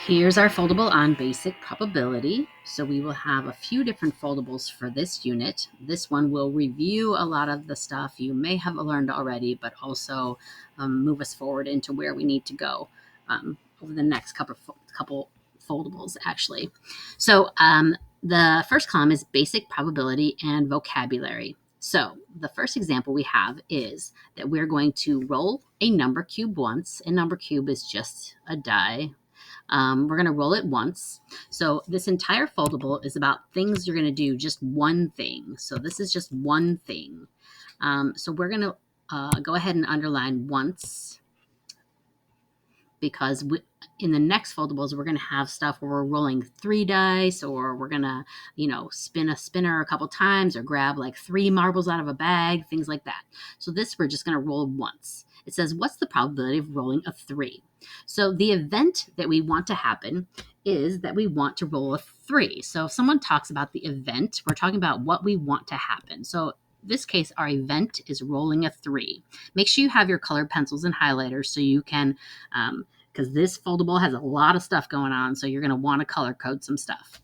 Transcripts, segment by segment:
Here's our foldable on basic probability. So we will have a few different foldables for this unit. This one will review a lot of the stuff you may have learned already, but also move us forward into where we need to go over the next couple foldables, actually. So the first column is basic probability and vocabulary. So the first example we have is that we're going to roll a number cube once. A number cube is just a die. We're going to roll it once. So this entire foldable is about things you're going to do, just one thing. So this is just one thing. So we're going to go ahead and underline once, because in the next foldables, we're going to have stuff where we're rolling 3 dice, or we're going to, spin a spinner a couple times, or grab like 3 marbles out of a bag, things like that. So this, we're just going to roll once. It says, what's the probability of rolling a 3? So the event that we want to happen is that we want to roll a 3. So if someone talks about the event, we're talking about what we want to happen. So in this case, our event is rolling a 3. Make sure you have your colored pencils and highlighters so you can, because this foldable has a lot of stuff going on, so you're going to want to color code some stuff.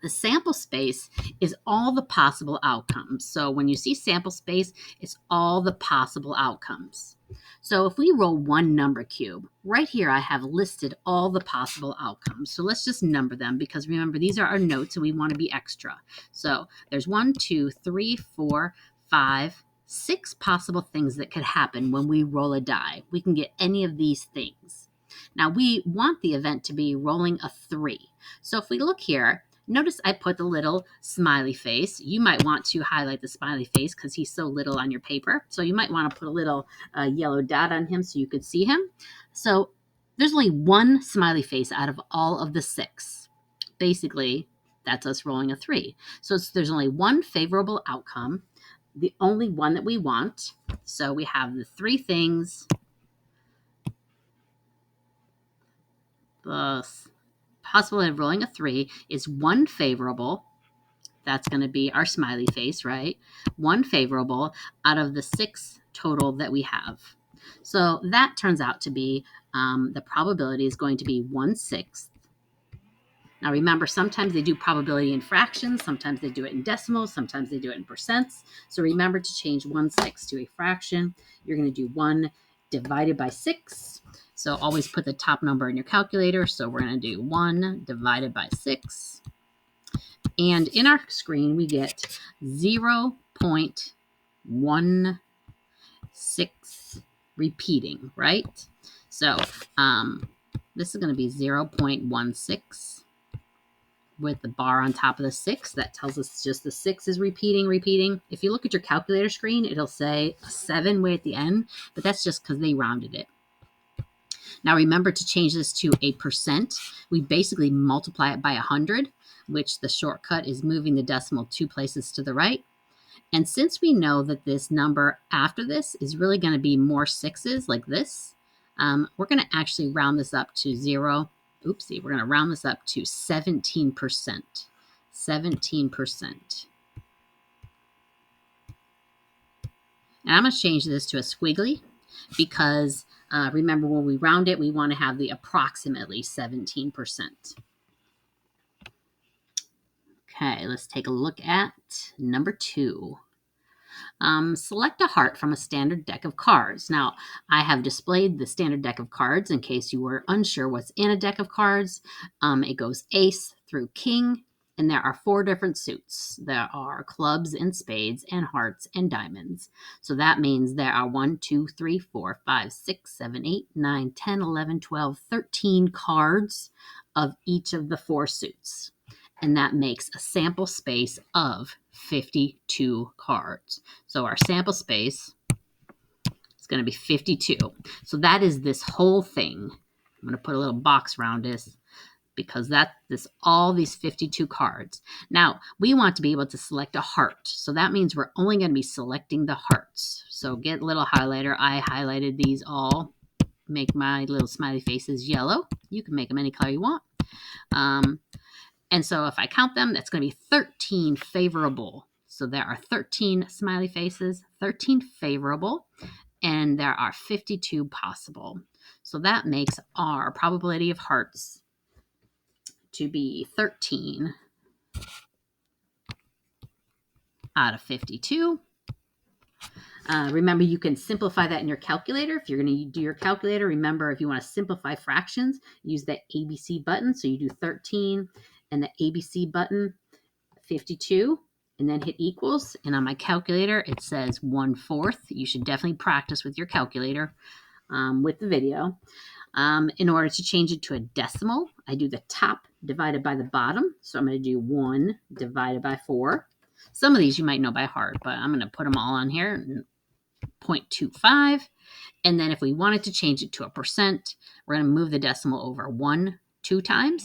The sample space is all the possible outcomes. So when you see sample space, it's all the possible outcomes. So if we roll one number cube, right here I have listed all the possible outcomes. So let's just number them, because remember, these are our notes and we want to be extra. So there's 1, 2, 3, 4, 5, 6 possible things that could happen when we roll a die. We can get any of these things. Now we want the event to be rolling a 3. So if we look here, notice I put the little smiley face. You might want to highlight the smiley face because he's so little on your paper. So you might want to put a little yellow dot on him so you could see him. So there's only one smiley face out of all of the 6. Basically, that's us rolling a 3. So there's only one favorable outcome, the only one that we want. So we have the 3 things. The possibility of rolling a 3 is 1 favorable. That's going to be our smiley face, right? 1 favorable out of the 6 total that we have. So that turns out to be, the probability is going to be 1/6. Now remember, sometimes they do probability in fractions, sometimes they do it in decimals, sometimes they do it in percents. So remember to change 1/6 to a fraction. You're going to do 1 divided by 6. So always put the top number in your calculator. So we're going to do 1 divided by 6. And in our screen, we get 0.16 repeating, right? So this is going to be 0.16 with the bar on top of the 6. That tells us just the 6 is repeating. If you look at your calculator screen, it'll say a 7 way at the end, but that's just because they rounded it. Now remember to change this to a percent. We basically multiply it by 100, which the shortcut is moving the decimal 2 places to the right. And since we know that this number after this is really going to be more 6s like this, we're going to actually round this up to 0. Oopsie, we're going to round this up to 17%. 17%. And I'm going to change this to a squiggly because remember, when we round it, we want to have the approximately 17%. Okay, let's take a look at number 2. Select a heart from a standard deck of cards. Now, I have displayed the standard deck of cards in case you were unsure what's in a deck of cards. It goes ace through king, and there are 4 different suits. There are clubs and spades and hearts and diamonds. So that means there are 1, 2, 3, 4, 5, 6, 7, 8, 9, 10, 11, 12, 13 cards of each of the 4 suits. And that makes a sample space of 52 cards. So our sample space is going to be 52. So that is this whole thing. I'm going to put a little box around this because all these 52 cards. Now, we want to be able to select a heart. So that means we're only going to be selecting the hearts. So get a little highlighter. I highlighted these all. Make my little smiley faces yellow. You can make them any color you want. And so if I count them, that's going to be 13 favorable. So there are 13 smiley faces, 13 favorable, and there are 52 possible. So that makes our probability of hearts to be 13 out of 52. Remember, you can simplify that in your calculator. If you're going to do your calculator, remember, if you want to simplify fractions, use that ABC button. So you do 13 and the ABC button, 52, and then hit equals. And on my calculator, it says 1/4. You should definitely practice with your calculator with the video. In order to change it to a decimal, I do the top divided by the bottom. So I'm going to do 1 divided by 4. Some of these you might know by heart, but I'm going to put them all on here. 0.25. And then if we wanted to change it to a percent, we're going to move the decimal over 2 times.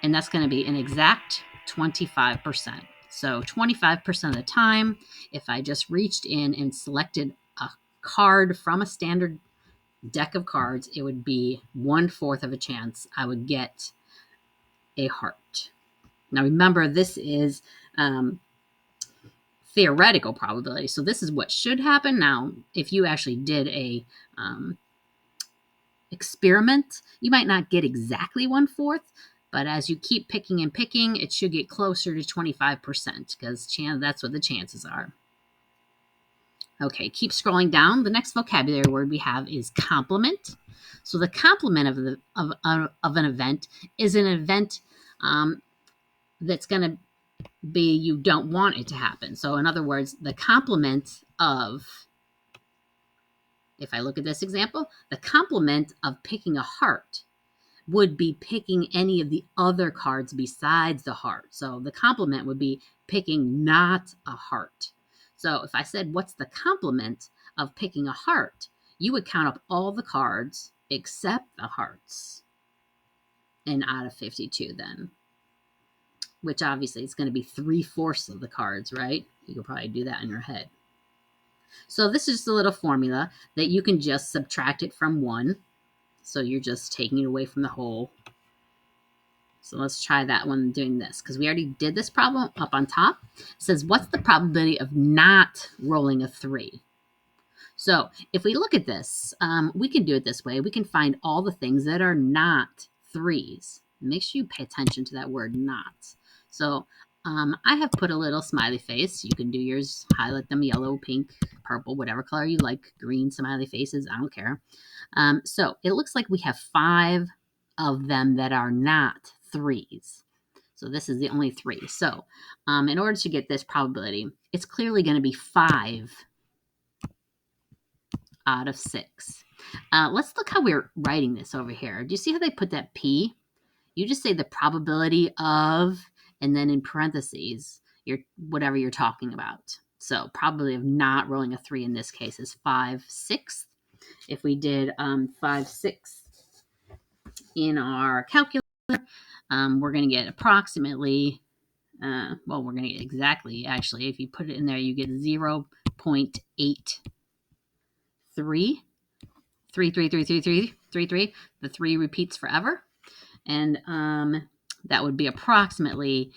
And that's going to be an exact 25%. So 25% of the time, if I just reached in and selected a card from a standard deck of cards, it would be 1/4 of a chance I would get a heart. Now remember, this is theoretical probability. So this is what should happen. Now, if you actually did a experiment, you might not get exactly 1/4, but as you keep picking and picking, it should get closer to 25% because that's what the chances are. Okay, keep scrolling down. The next vocabulary word we have is complement. So the complement of an event is an event that's going to be you don't want it to happen. So in other words, the complement of, if I look at this example, the complement of picking a heart would be picking any of the other cards besides the heart. So the complement would be picking not a heart. So if I said, what's the complement of picking a heart? You would count up all the cards except the hearts. And out of 52 then, which obviously is going to be 3/4 of the cards, right? You could probably do that in your head. So this is just a little formula that you can just subtract it from 1. So you're just taking it away from the whole. So let's try that one doing this, because we already did this problem up on top. It says, what's the probability of not rolling a 3? So if we look at this, we can do it this way. We can find all the things that are not 3s. Make sure you pay attention to that word not. So I have put a little smiley face. You can do yours, highlight them yellow, pink, purple, whatever color you like, green smiley faces, I don't care. So it looks like we have 5 of them that are not 3s. So this is the only 3. So in order to get this probability, it's clearly going to be 5 out of 6. Let's look how we're writing this over here. Do you see how they put that P? You just say the probability of, and then in parentheses, whatever you're talking about. So probability of not rolling a 3 in this case is 5/6. If we did 5/6 in our calculator, we're going to get approximately, we're going to get exactly, actually, if you put it in there, you get 0.83. 3. The 3 repeats forever. And that would be approximately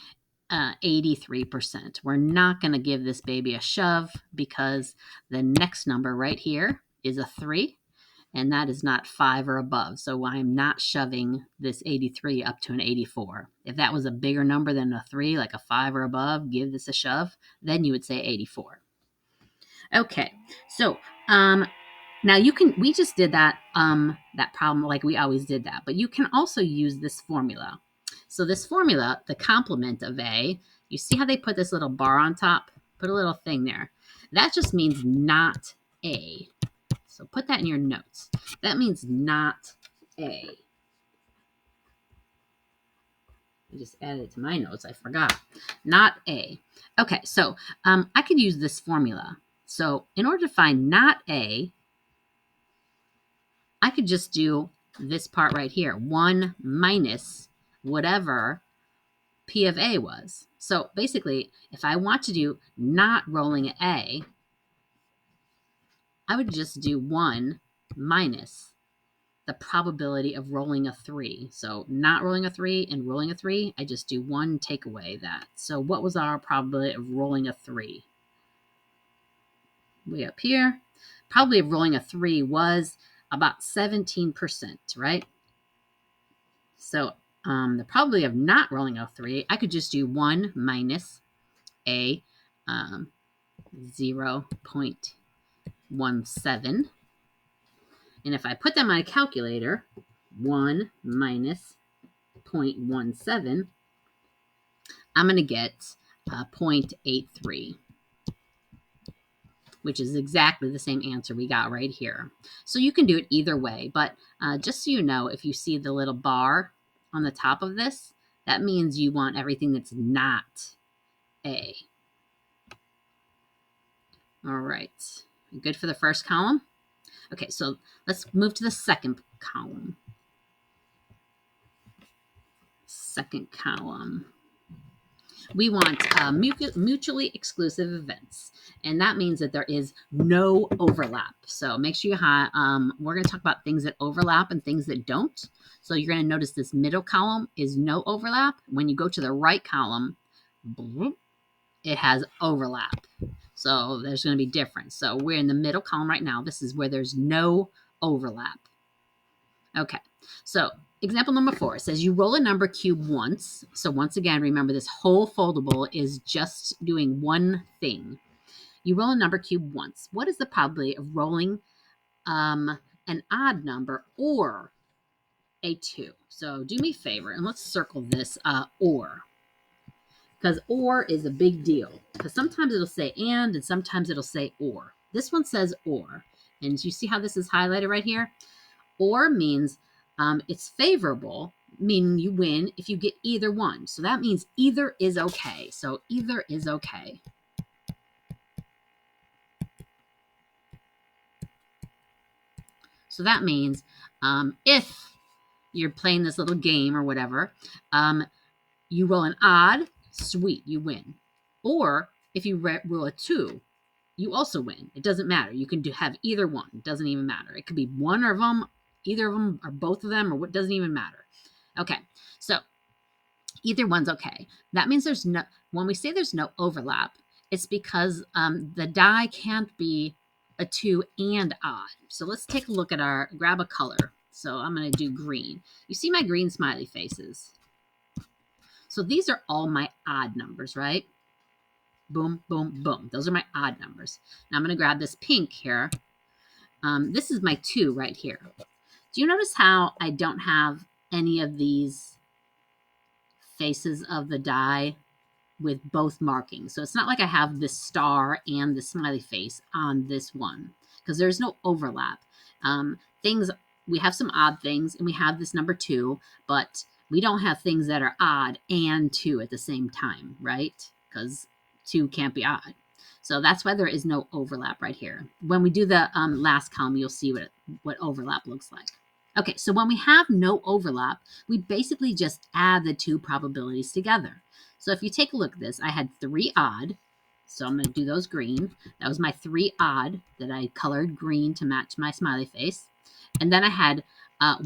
83%. We're not going to give this baby a shove because the next number right here is a 3, and that is not 5 or above. So I'm not shoving this 83 up to an 84. If that was a bigger number than a 3, like a 5 or above, give this a shove, then you would say 84. Okay, so now we just did that problem like we always did that, but you can also use this formula. So this formula, the complement of A, you see how they put this little bar on top? Put a little thing there. That just means not A. So put that in your notes. That means not A. I just added it to my notes. I forgot. Not A. Okay, so I could use this formula. So in order to find not A, I could just do this part right here, 1 minus whatever P of A was. So basically, if I want to do not rolling A, I would just do 1 minus the probability of rolling a 3. So not rolling a 3 and rolling a 3, I just do 1, take away that. So what was our probability of rolling a 3? Way up here. Probability of rolling a 3 was about 17%, right? So the probability of not rolling a 3, I could just do 1 minus a 0.17. And if I put them on a calculator, 1 minus 0.17, I'm going to get 0.83, which is exactly the same answer we got right here. So you can do it either way, but just so you know, if you see the little bar on the top of this, that means you want everything that's not A. All right, good for the first column? Okay, so let's move to the second column. Second column. We want mutually exclusive events, and that means that there is no overlap. So make sure you have, we're going to talk about things that overlap and things that don't. So you're going to notice this middle column is no overlap. When you go to the right column, it has overlap. So there's going to be difference. So we're in the middle column right now. This is where there's no overlap. Okay, so example number 4 says you roll a number cube once. So once again, remember this whole foldable is just doing one thing. You roll a number cube once. What is the probability of rolling an odd number or a 2? So do me a favor and let's circle this or. Because or is a big deal. Because sometimes it'll say and sometimes it'll say or. This one says or. And you see how this is highlighted right here? Or means it's favorable, meaning you win if you get either one. So that means either is okay. So either is okay. So that means if you're playing this little game or whatever, you roll an odd, sweet, you win. Or if you roll a 2, you also win. It doesn't matter. You can have either one. It doesn't even matter. It could be one of them, either of them, or both of them, or what doesn't even matter. Okay, so either one's okay. That means there's no, when we say there's no overlap, it's because the die can't be a 2 and odd. So let's take a look at grab a color. So I'm going to do green. You see my green smiley faces. So these are all my odd numbers, right? Boom, boom, boom. Those are my odd numbers. Now I'm going to grab this pink here. This is my 2 right here. Do you notice how I don't have any of these faces of the die with both markings? So it's not like I have this star and the smiley face on this one because there's no overlap. We have some odd things and we have this number 2, but we don't have things that are odd and 2 at the same time, right? Because 2 can't be odd. So that's why there is no overlap right here. When we do the last column, you'll see what overlap looks like. Okay, so when we have no overlap, we basically just add the 2 probabilities together. So if you take a look at this, I had 3 odd. So I'm going to do those green. That was my 3 odd that I colored green to match my smiley face. And then I had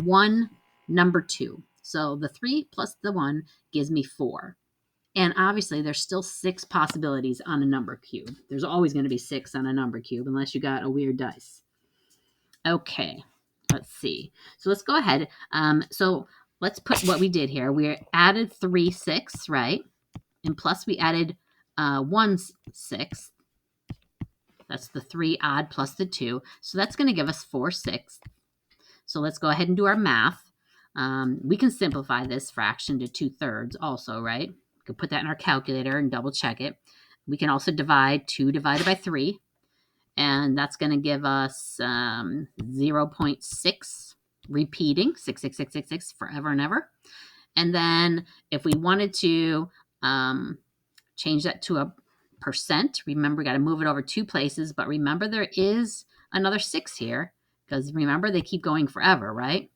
1 number 2. So the 3 plus the 1 gives me 4. And obviously, there's still 6 possibilities on a number cube. There's always going to be 6 on a number cube unless you got a weird dice. Okay, let's see. So let's go ahead. So let's put what we did here. We added 3 6, right? And plus we added 1 6. That's the 3 odd plus the 2. So that's going to give us 4 6. So let's go ahead and do our math. We can simplify this fraction to 2/3 also, right? We can put that in our calculator and double check it. We can also divide 2 divided by 3. And that's going to give us 0.6 repeating, 66666 forever and ever. And then if we wanted to change that to a percent, remember we got to move it over 2 places, but remember there is another 6 here because remember they keep going forever, right?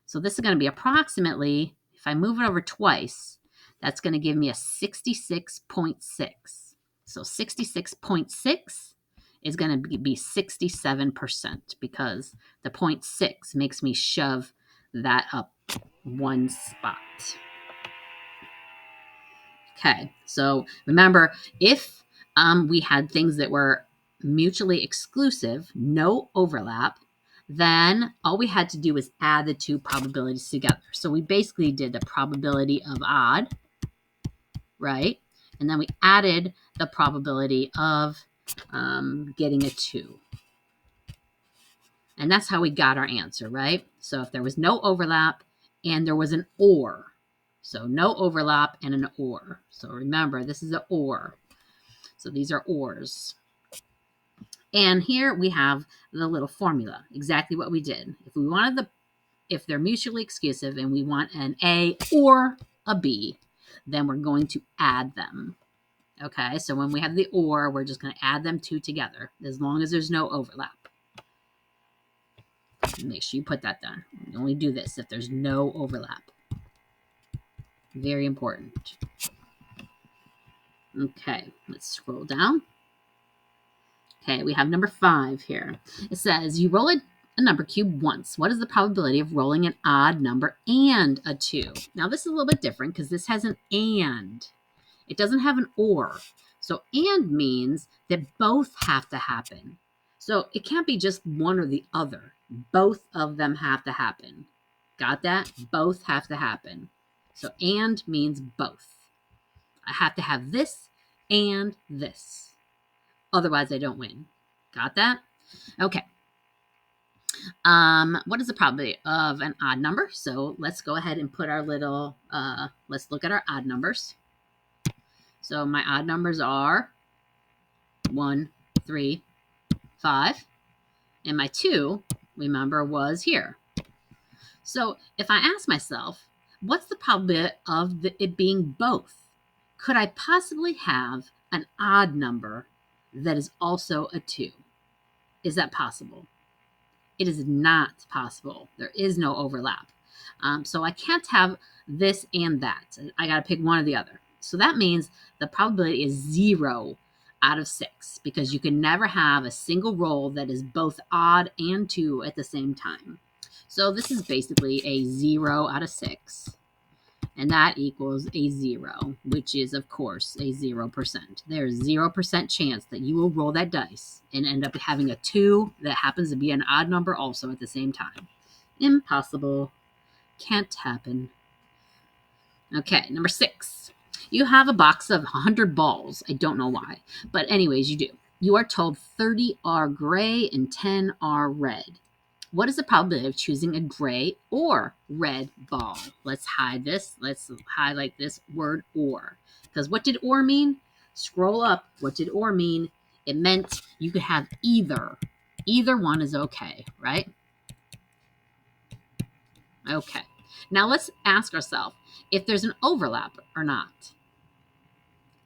So this is going to be approximately, if I move it over twice, that's going to give me a 66.6. So 66.6 is going to be 67% because the 0.6 makes me shove that up 1 spot. Okay, so remember, if we had things that were mutually exclusive, no overlap, then all we had to do was add the two probabilities together. So we basically did the probability of odd, right? And then we added the probability of getting a 2. And that's how we got our answer, right? So if there was no overlap and there was an or, so no overlap and an or. So remember, this is an or. So these are ors. And here we have the little formula, exactly what we did. If they're mutually exclusive and we want an A or a B, then we're going to add them. Okay, so when we have the or, we're just going to add them two together as long as there's no overlap. Make sure you put that down. You only do this if there's no overlap. Very important. Okay, let's scroll down. Okay, we have number 5 here. It says you roll a number cube once. What is the probability of rolling an odd number and a 2? Now this is a little bit different because this has an and. It doesn't have an or. So and means that both have to happen. So it can't be just one or the other. Both of them have to happen. Got that? Both have to happen. So and means both. I have to have this and this. Otherwise, I don't win. Got that? Okay. What is the probability of an odd number? So let's go ahead and put our little, let's look at our odd numbers. So my odd numbers are 1, 3, 5. And my 2, remember, was here. So if I ask myself, what's the probability of it being both? Could I possibly have an odd number that is also a 2? Is that possible? It is not possible. There is no overlap. So I can't have this and that. I got to pick one or the other. So that means the probability is 0 out of 6 because you can never have a single roll that is both odd and 2 at the same time. So this is basically a 0 out of 6. And that equals a 0, which is, of course, a 0%. There's 0% chance that you will roll that dice and end up having a 2 that happens to be an odd number also at the same time. Impossible. Can't happen. Okay, number 6. You have a box of 100 balls. I don't know why. But anyways, you do. You are told 30 are gray and 10 are red. What is the probability of choosing a gray or red ball? Let's hide this. Let's highlight this word or. Because what did or mean? Scroll up. What did or mean? It meant you could have either. Either one is okay, right? Okay. Now let's ask ourselves if there's an overlap or not.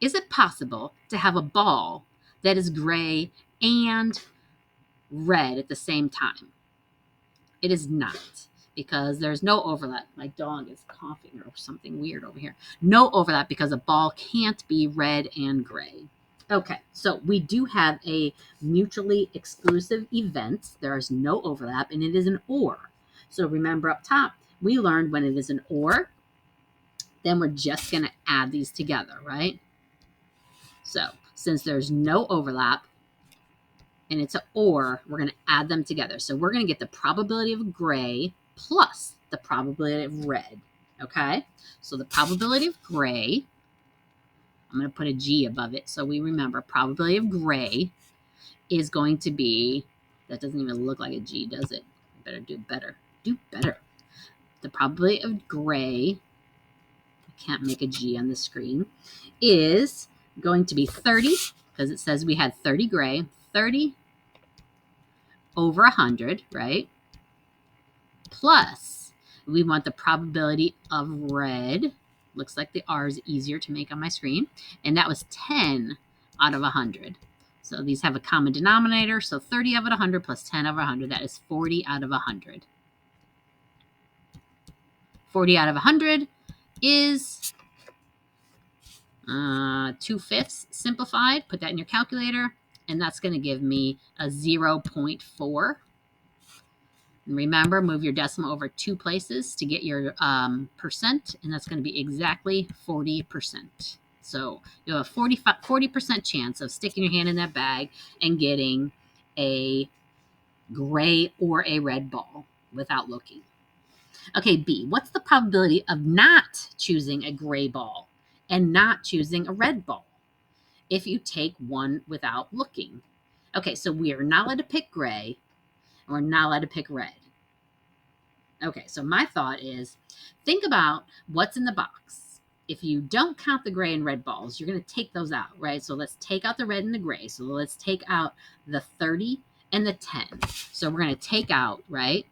Is it possible to have a ball that is gray and red at the same time? It is not because there's no overlap. My dog is coughing or something weird over here. No overlap because a ball can't be red and gray. Okay, so we do have a mutually exclusive event. There is no overlap and it is an or. So remember up top, we learned when it is an or, then we're just going to add these together, right? So since there's no overlap, and it's an or, we're going to add them together. So we're going to get the probability of gray plus the probability of red, okay? So the probability of gray, I'm going to put a G above it so we remember, probability of gray is going to be, that doesn't even look like a G, does it? Better do better. Do better. The probability of gray, I can't make a G on the screen, is going to be 30, because it says we had 30 gray, 30 over 100, right? Plus, we want the probability of red. Looks like the R is easier to make on my screen. And that was 10 out of 100. So these have a common denominator. So 30 out of 100 plus 10 over 100, that is 40 out of 100. 40 out of 100 is 2/5 simplified. Put that in your calculator. And that's going to give me a 0.4. And remember, move your decimal over 2 places to get your percent, and that's going to be exactly 40%. So you have a 40% chance of sticking your hand in that bag and getting a gray or a red ball without looking. Okay, B, what's the probability of not choosing a gray ball and not choosing a red ball if you take one without looking? Okay, so we are not allowed to pick gray and we're not allowed to pick red. Okay, so my thought is think about what's in the box. If you don't count the gray and red balls, you're going to take those out, right? So let's take out the red and the gray. So let's take out the 30 and the 10. So we're going to take out, right?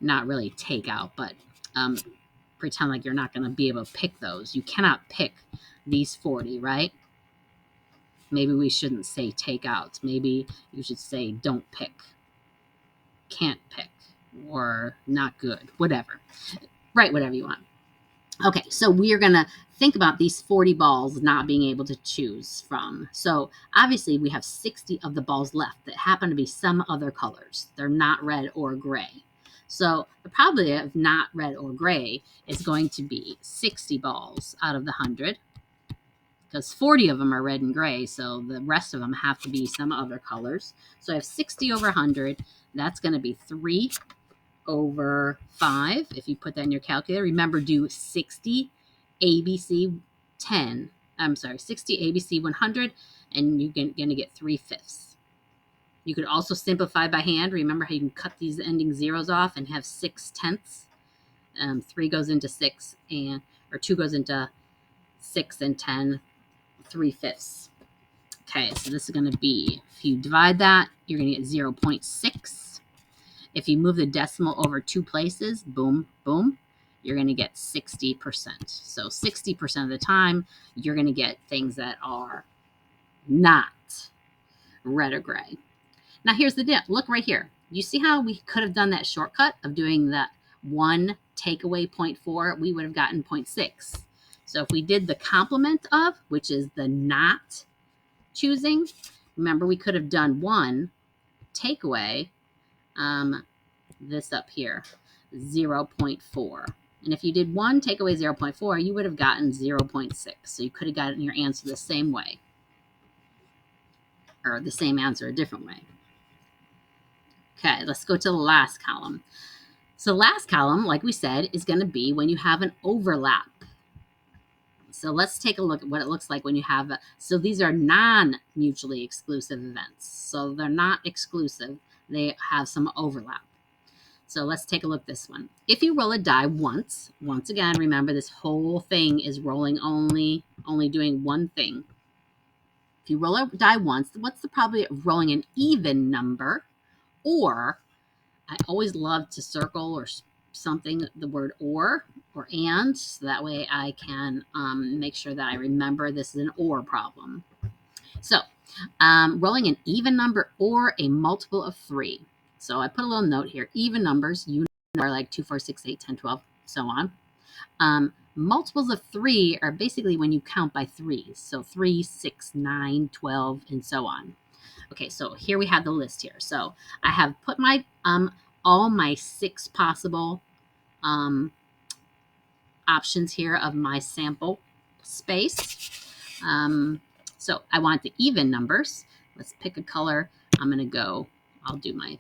Not really take out, but pretend like you're not going to be able to pick those. You cannot pick these 40, right? Maybe we shouldn't say take out. Maybe you should say don't pick, can't pick, or not good, whatever. Write whatever you want. Okay, so we're going to think about these 40 balls not being able to choose from. So obviously we have 60 of the balls left that happen to be some other colors. They're not red or gray. So the probability of not red or gray is going to be 60 balls out of the 100, because 40 of them are red and gray, so the rest of them have to be some other colors. So I have 60 over 100. That's going to be 3 over 5. If you put that in your calculator, remember, do 60 ABC 10. I'm sorry, 60 ABC 100, and you're going to get 3/5. You could also simplify by hand. Remember how you can cut these ending zeros off and have 6/10. 3 goes into 6, or 2 goes into 6 and 10, 3/5. Okay, so this is going to be, if you divide that, you're going to get 0.6. If you move the decimal over 2 places, boom, boom, you're going to get 60%. So 60% of the time, you're going to get things that are not red or gray. Now, here's the deal. Look right here. You see how we could have done that shortcut of doing that 1 take away 0.4? We would have gotten 0.6. So if we did the complement of, which is the not choosing, remember we could have done 1 take away this up here, 0.4. And if you did 1 take away 0.4, you would have gotten 0.6. So you could have gotten your answer the same way, or the same answer a different way. Okay, let's go to the last column. So last column, like we said, is going to be when you have an overlap. So let's take a look at what it looks like when you have, so these are non-mutually exclusive events. So they're not exclusive. They have some overlap. So let's take a look at this one. If you roll a die once again, remember this whole thing is rolling only doing one thing. If you roll a die once, what's the probability of rolling an even number? Or, I always love to circle or something, the word or and, so that way I can make sure that I remember this is an or problem. So, rolling an even number or a multiple of 3. So I put a little note here. Even numbers, you know, are like 2, 4, 6, 8, 10, 12, so on. Multiples of 3 are basically when you count by 3s. So 3, 6, 9, 12, and so on. Okay, so here we have the list here. So I have put my all my 6 possible options here of my sample space. So I want the even numbers. Let's pick a color. I'll do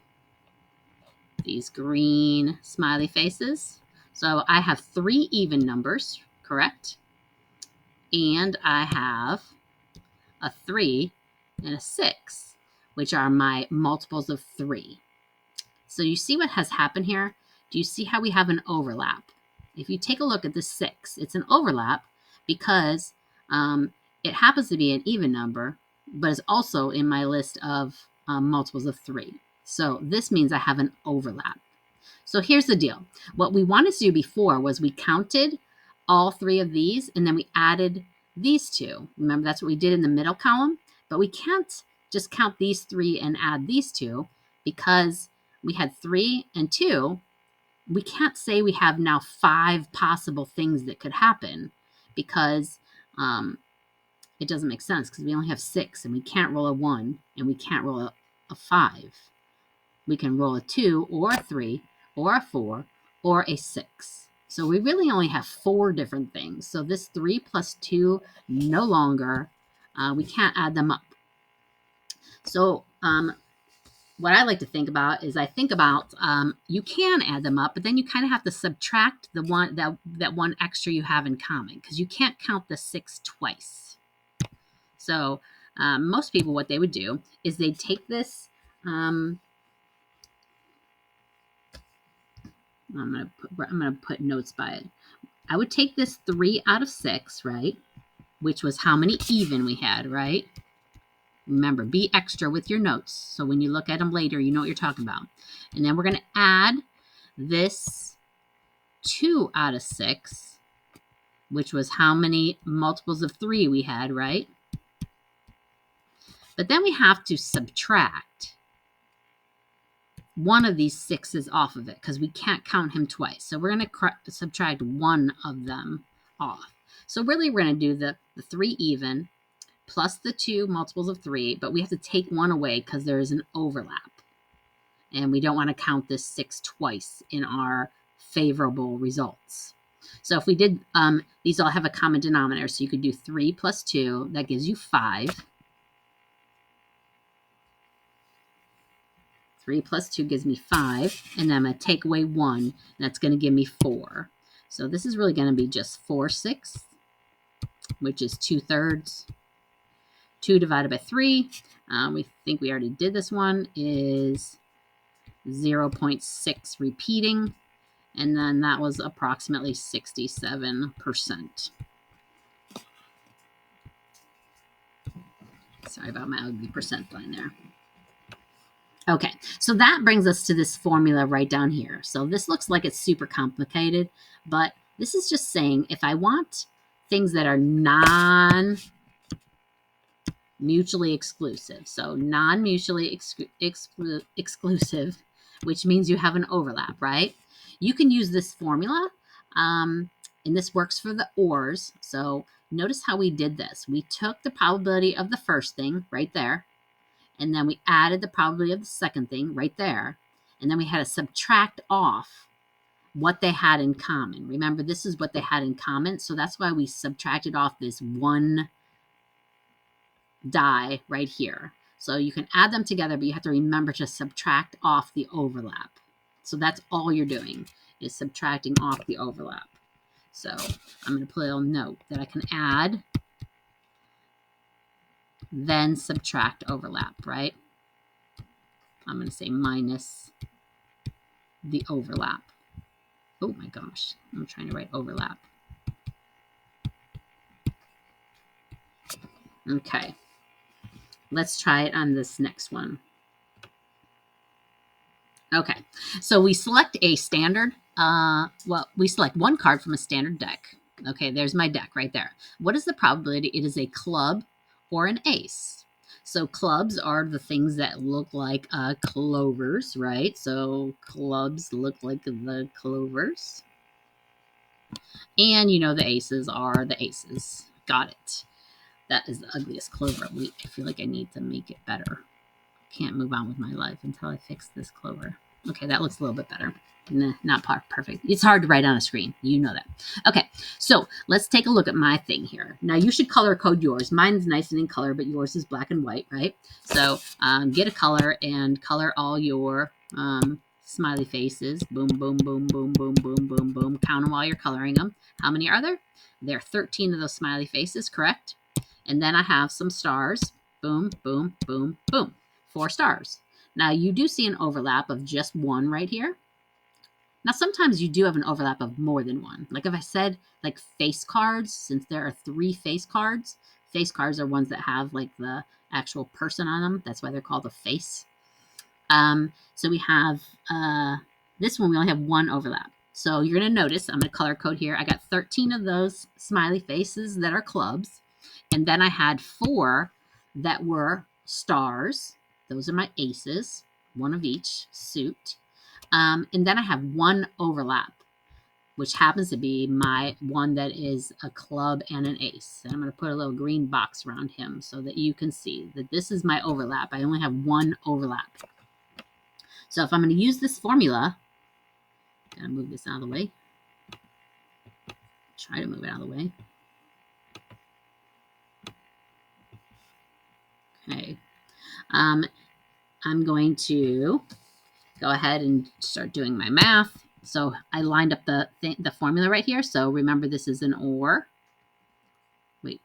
these green smiley faces. So I have 3 even numbers, correct? And I have a 3 and a 6, which are my multiples of 3. So you see what has happened here? Do you see how we have an overlap? If you take a look at the 6, it's an overlap because it happens to be an even number, but it's also in my list of multiples of 3. So this means I have an overlap. So here's the deal. What we wanted to do before was we counted all 3 of these, and then we added these 2. Remember, that's what we did in the middle column, but we can't just count these 3 and add these 2 because we had 3 and 2. We can't say we have now 5 possible things that could happen because it doesn't make sense because we only have 6 and we can't roll a 1 and we can't roll a 5. We can roll a 2 or a 3 or a 4 or a 6. So we really only have 4 different things. So this 3 plus 2, no longer, we can't add them up. So what I like to think about is I think about you can add them up, but then you kind of have to subtract the one that one extra you have in common because you can't count the 6 twice. So most people, what they would do is they'd take this. I'm gonna put notes by it. I would take this 3 out of 6, right? Which was how many even we had, right? Remember, be extra with your notes. So when you look at them later, you know what you're talking about. And then we're going to add this 2 out of 6, which was how many multiples of 3 we had, right? But then we have to subtract one of these 6s off of it because we can't count him twice. So we're going to subtract one of them off. So really, we're going to do the 3 even plus the 2 multiples of 3, but we have to take one away because there is an overlap. And we don't want to count this 6 twice in our favorable results. So if we did, these all have a common denominator. So you could do 3 plus 2. That gives you 5. 3 plus 2 gives me 5. And then I'm going to take away 1. That's going to give me 4. So this is really going to be just 4/6, which is 2/3. 2 divided by 3, we think we already did this one, is 0.6 repeating, and then that was approximately 67%. Sorry about my ugly percent line there. Okay, so that brings us to this formula right down here. So this looks like it's super complicated, but this is just saying if I want things that are non-mutually exclusive, so non-mutually exclusive, which means you have an overlap, right? You can use this formula, and this works for the ORs. So notice how we did this. We took the probability of the first thing right there, and then we added the probability of the second thing right there, and then we had to subtract off what they had in common. Remember, this is what they had in common, so that's why we subtracted off this one die right here. So you can add them together, but you have to remember to subtract off the overlap. So that's all you're doing is subtracting off the overlap. So I'm going to put a little note that I can add, then subtract overlap, right? I'm going to say minus the overlap. Oh my gosh, I'm trying to write overlap. Okay, let's try it on this next one. Okay, so we select a standard, we select one card from a standard deck. Okay, there's my deck right there. What is the probability it is a club or an ace? So clubs are the things that look like clovers, right? So clubs look like the clovers. And you know the aces are the aces. Got it. That is the ugliest clover. I feel like I need to make it better. Can't move on with my life until I fix this clover. Okay, that looks a little bit better. Nah, not perfect. It's hard to write on a screen. You know that. Okay, so let's take a look at my thing here. Now, you should color code yours. Mine's nice and in color, but yours is black and white, right? So get a color and color all your smiley faces. Boom, boom, boom, boom, boom, boom, boom, boom. Count them while you're coloring them. How many are there? There are 13 of those smiley faces, correct? And then I have some stars. Boom, boom, boom, boom. 4 stars. Now, you do see an overlap of just 1 right here. Now, sometimes you do have an overlap of more than 1. Like if I said like face cards, since there are 3 face cards are ones that have like the actual person on them. That's why they're called a face. So we have this one, we only have 1 overlap. So you're going to notice, I'm going to color code here. I got 13 of those smiley faces that are clubs. And then I had 4 that were stars. Those are my aces, 1 of each suit. And then I have 1 overlap, which happens to be my one that is a club and an ace. And I'm going to put a little green box around him so that you can see that this is my overlap. I only have 1 overlap. So if I'm going to use this formula, I'm going to move this out of the way. Try to move it out of the way. Okay. I'm going to go ahead and start doing my math. So I lined up the formula right here. So remember, this is an OR. Wait.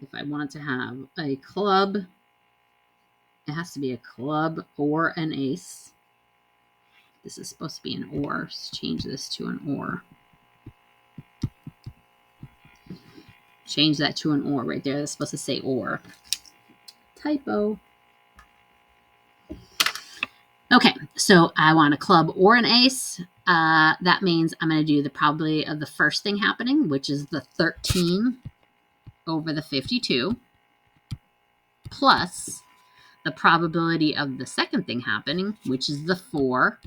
If I want to have a club, it has to be a club or an ace. This is supposed to be an OR. Let's change this to an OR. Change that to an OR right there. That's supposed to say OR. Typo. Okay, so I want a club or an ace. That means I'm going to do the probability of the first thing happening, which is the 13 over the 52, plus the probability of the second thing happening, which is the 4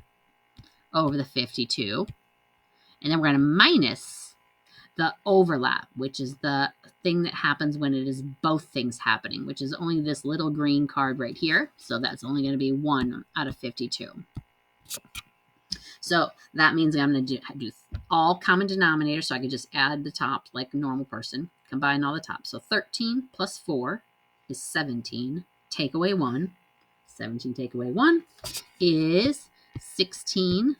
over the 52. And then we're going to minus the overlap, which is the thing that happens when it is both things happening, which is only this little green card right here. So that's only going to be 1 out of 52. So that means I'm going to do all common denominators, so I could just add the top like a normal person, combine all the tops. So 13 plus 4 is 17. Take away 1. 17 take away 1 is 16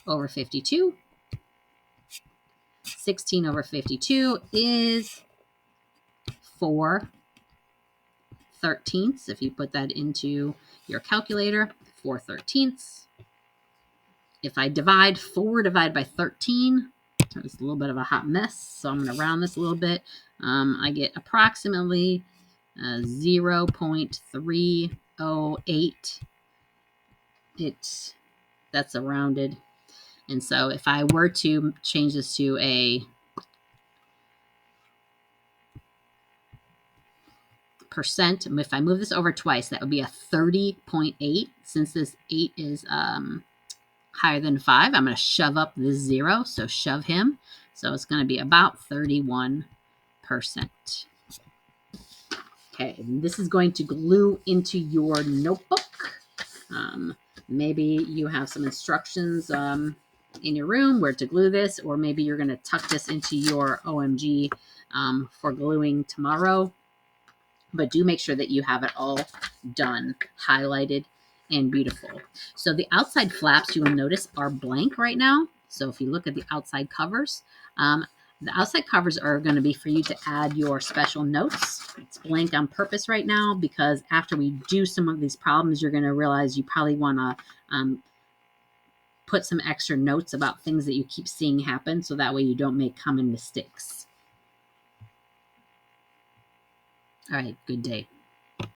over 52. 16 over 52 is 4/13. If you put that into your calculator, 4/13. If I divide 4 divided by 13, it's a little bit of a hot mess, so I'm going to round this a little bit. I get approximately 0.308. That's a rounded. And so if I were to change this to a percent, if I move this over twice, that would be a 30.8. Since this 8 is higher than 5, I'm going to shove up this 0, so shove him. So it's going to be about 31%. Okay, and this is going to glue into your notebook. Maybe you have some instructions in your room where to glue this, or maybe you're going to tuck this into your OMG for gluing tomorrow. But do make sure that you have it all done, highlighted, and beautiful. So the outside flaps, you will notice, are blank right now. So if you look at the outside covers, the outside covers are going to be for you to add your special notes. It's blank on purpose right now because after we do some of these problems, you're going to realize you probably want to put some extra notes about things that you keep seeing happen, so that way you don't make common mistakes. All right, good day.